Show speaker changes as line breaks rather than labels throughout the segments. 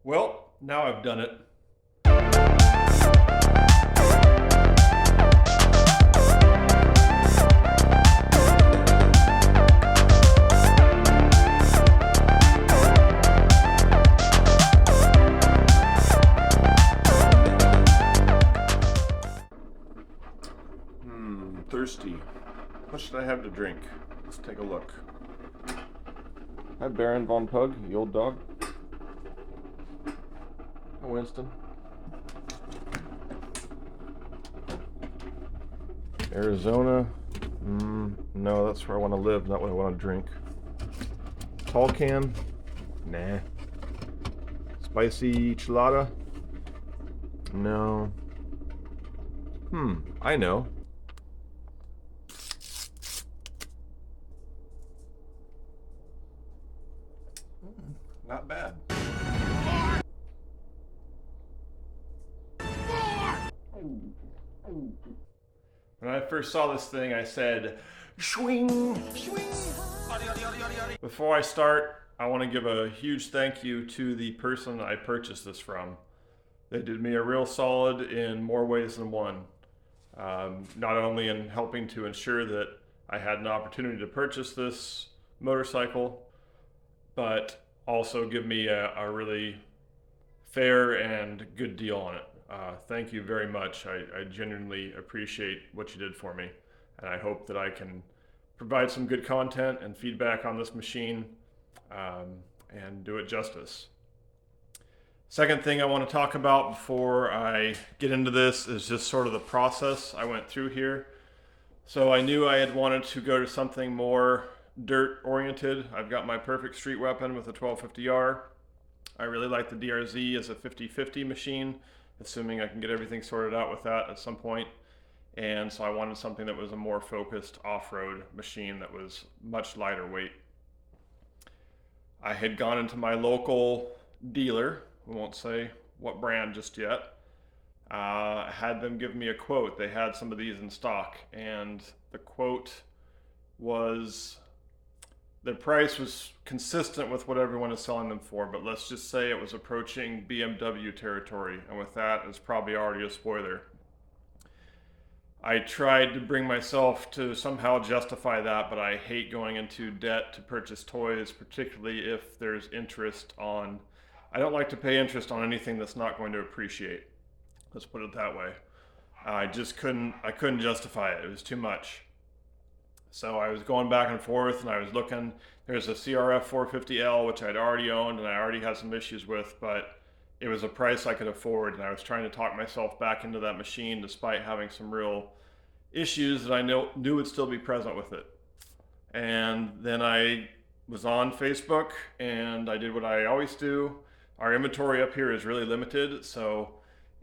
Well, now I've done it. 'Thirsty. What should I have to drink? Let's take a look. Hi, Baron Von Pug, the old dog. Hi, Winston. Arizona. No, that's where I want to live, not what I want to drink. Tall can. Nah. Spicy chilada. No. I know. Not bad. When I first saw this thing, I said, "Swing, swing." Before I start, I want to give a huge thank you to the person I purchased this from. They did me a real solid in more ways than one. Not only in helping to ensure that I had an opportunity to purchase this motorcycle, but also give me a really fair and good deal on it. Thank you very much. I genuinely appreciate what you did for me, and I hope that I can provide some good content and feedback on this machine and do it justice. Second thing I want to talk about before I get into this is just sort of the process I went through here. So I knew I had wanted to go to something more dirt oriented. I've got my perfect street weapon with a 1250R. I really like the DRZ as a 50/50 machine, assuming I can get everything sorted out with that at some point. And so I wanted something that was a more focused off-road machine that was much lighter weight. I had gone into my local dealer, we won't say what brand just yet, had them give me a quote. They had some of these in stock, and the quote was, the price was consistent with what everyone is selling them for, but let's just say it was approaching BMW territory, and with that, it's probably already a spoiler. I tried to bring myself to somehow justify that, but I hate going into debt to purchase toys, particularly if there's interest on, I don't like to pay interest on anything that's not going to appreciate. Let's put it that way. I couldn't justify it. It was too much. So I was going back and forth, and I was looking. There's a CRF 450L, which I'd already owned and I already had some issues with, but it was a price I could afford, and I was trying to talk myself back into that machine despite having some real issues that I knew would still be present with it. And then I was on Facebook, and I did what I always do. Our inventory up here is really limited, so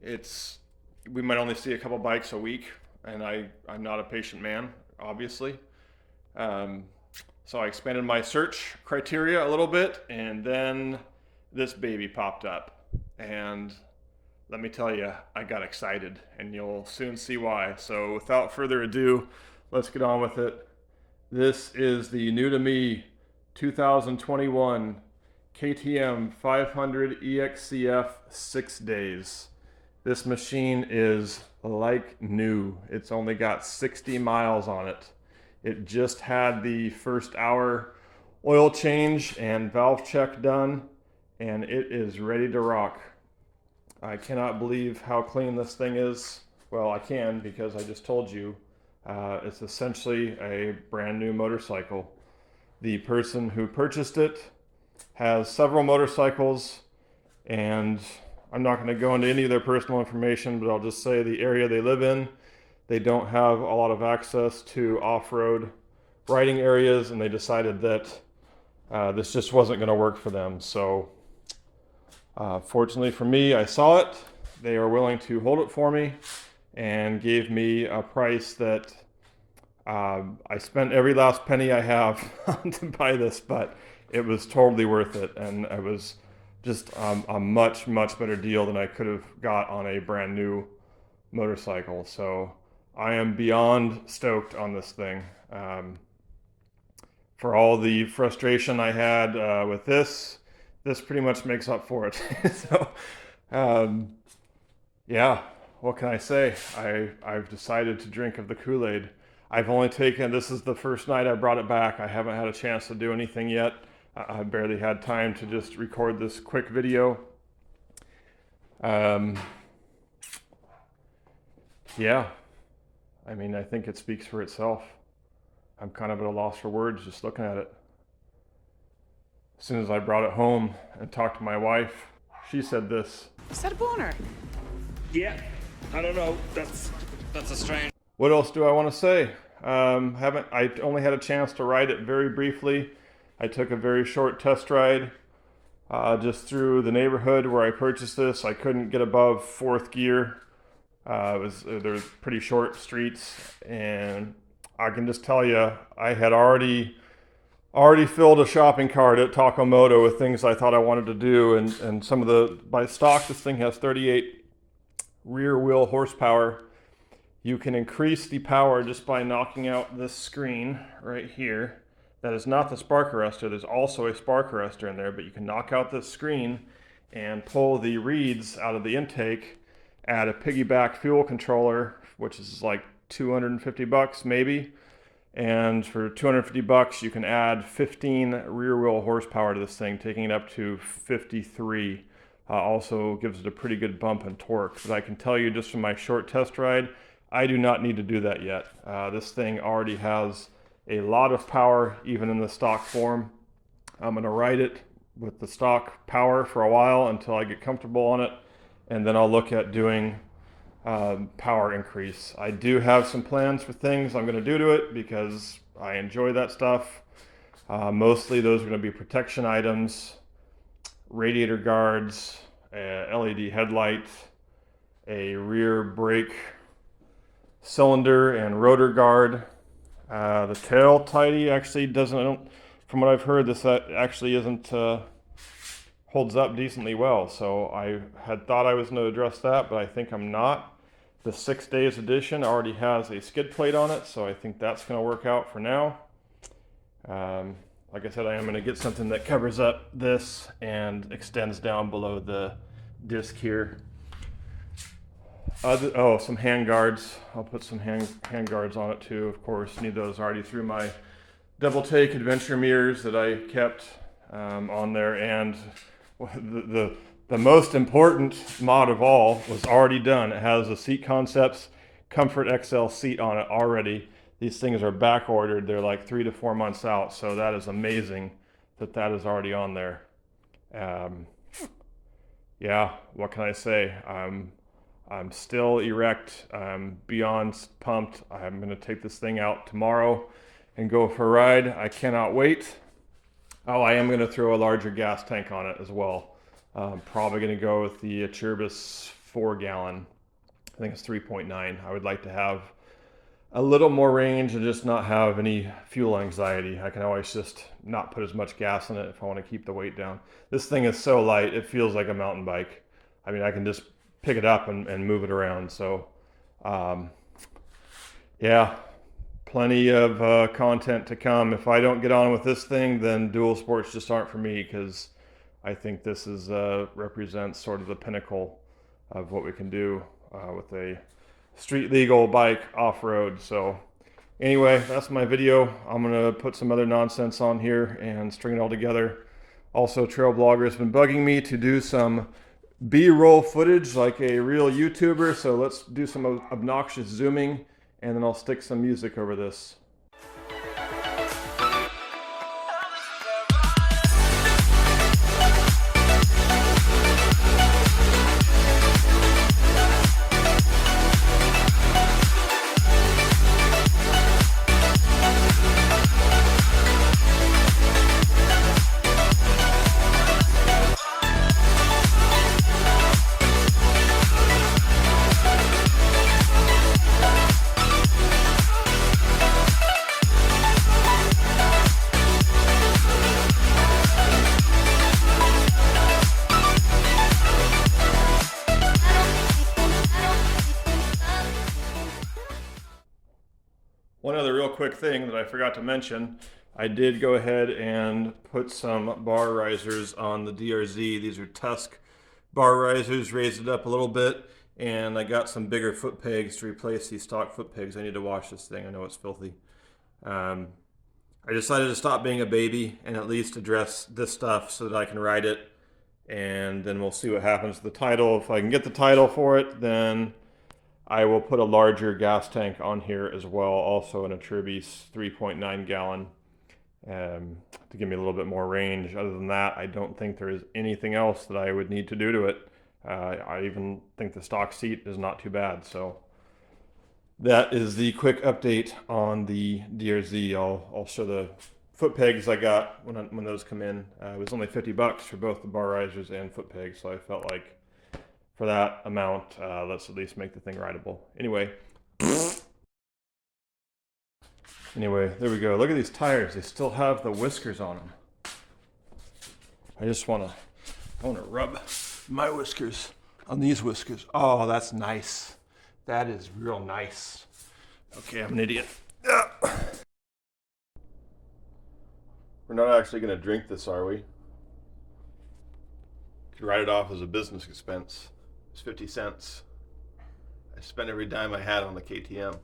we might only see a couple bikes a week, and I'm not a patient man, obviously. So I expanded my search criteria a little bit, and then this baby popped up. And let me tell you, I got excited, and you'll soon see why. So without further ado, let's get on with it. This is the new to me 2021 KTM 500 exc-f 6 days. This machine is like new. It's only got 60 miles on it. It just had the first hour oil change and valve check done, and it is ready to rock. I cannot believe how clean this thing is. Well, I can, because I just told you it's essentially a brand new motorcycle. The person who purchased it has several motorcycles, and I'm not going to go into any of their personal information, but I'll just say the area they live in, they don't have a lot of access to off-road riding areas, and they decided that this just wasn't going to work for them. So fortunately for me, I saw it. They are willing to hold it for me and gave me a price that I spent every last penny I have to buy this, but it was totally worth it, and it was just a much, much better deal than I could have got on a brand new motorcycle. So I am beyond stoked on this thing. For all the frustration I had with this, this pretty much makes up for it. So, yeah, what can I say? I've decided to drink of the Kool-Aid. I've only taken, this is the first night I brought it back. I haven't had a chance to do anything yet. I barely had time to just record this quick video. Yeah, I mean, I think it speaks for itself. I'm kind of at a loss for words just looking at it. As soon as I brought it home and talked to my wife, she said this.
Is that a boner?
Yeah, I don't know. That's a strange.
What else do I want to say? I only had a chance to ride it very briefly. I took a very short test ride just through the neighborhood where I purchased this. I couldn't get above 4th gear. There was pretty short streets, and I can just tell you, I had already filled a shopping cart at Takomoto with things I thought I wanted to do, and some of the, by stock, this thing has 38 rear wheel horsepower. You can increase the power just by knocking out this screen right here. That is not the spark arrestor. There's also a spark arrestor in there, but you can knock out this screen and pull the reeds out of the intake, add a piggyback fuel controller, which is like 250 bucks maybe. And for 250 bucks, you can add 15 rear wheel horsepower to this thing, taking it up to 53. Also gives it a pretty good bump in torque. But I can tell you just from my short test ride, I do not need to do that yet. This thing already has a lot of power, even in the stock form. I'm gonna ride it with the stock power for a while until I get comfortable on it, and then I'll look at doing power increase. I do have some plans for things I'm gonna do to it because I enjoy that stuff. Mostly those are gonna be protection items, radiator guards, a LED headlight, a rear brake cylinder and rotor guard. The tail tidy actually doesn't, from what I've heard, this actually isn't, holds up decently well. So I had thought I was going to address that, but I think I'm not. The 6 days edition already has a skid plate on it, so I think that's going to work out for now. Like I said, I am going to get something that covers up this and extends down below the disc here. Some hand guards. I'll put some hand guards on it too, of course. Need those already through my double take adventure mirrors that I kept on there. And the most important mod of all was already done. It has a Seat Concepts Comfort XL seat on it already. These things are back ordered. They're like 3 to 4 months out. So that is amazing that is already on there. Yeah, what can I say? I'm still erect. I'm beyond pumped. I'm going to take this thing out tomorrow and go for a ride. I cannot wait. Oh, I am going to throw a larger gas tank on it as well. I'm probably going to go with the Acerbis 4-gallon. I think it's 3.9. I would like to have a little more range and just not have any fuel anxiety. I can always just not put as much gas in it if I want to keep the weight down. This thing is so light, it feels like a mountain bike. I mean, I can just pick it up and move it around. So yeah, plenty of content to come. If I don't get on with this thing, then dual sports just aren't for me, because I think this is represents sort of the pinnacle of what we can do with a street legal bike off-road. So anyway, that's my video. I'm gonna put some other nonsense on here and string it all together. Also, Trail Blogger has been bugging me to do some B-roll footage like a real YouTuber, so let's do some obnoxious zooming, and then I'll stick some music over this. One other real quick thing that I forgot to mention, I did go ahead and put some bar risers on the DRZ. These are Tusk bar risers, raised it up a little bit, and I got some bigger foot pegs to replace these stock foot pegs. I need to wash this thing. I know it's filthy. I decided to stop being a baby and at least address this stuff so that I can ride it, and then we'll see what happens to the title. If I can get the title for it, then I will put a larger gas tank on here as well, also in a Tribbies 3.9 gallon, to give me a little bit more range. Other than that, I don't think there is anything else that I would need to do to it. I even think the stock seat is not too bad. So that is the quick update on the DRZ. I'll show the foot pegs I got when those come in. It was only $50 for both the bar risers and foot pegs, so I felt like for that amount, let's at least make the thing rideable. Anyway, there we go. Look at these tires. They still have the whiskers on them. I want to rub my whiskers on these whiskers. Oh, that's nice. That is real nice. Okay, I'm an idiot. We're not actually going to drink this, are we? Could write it off as a business expense. It's 50 cents. I spent every dime I had on the KTM.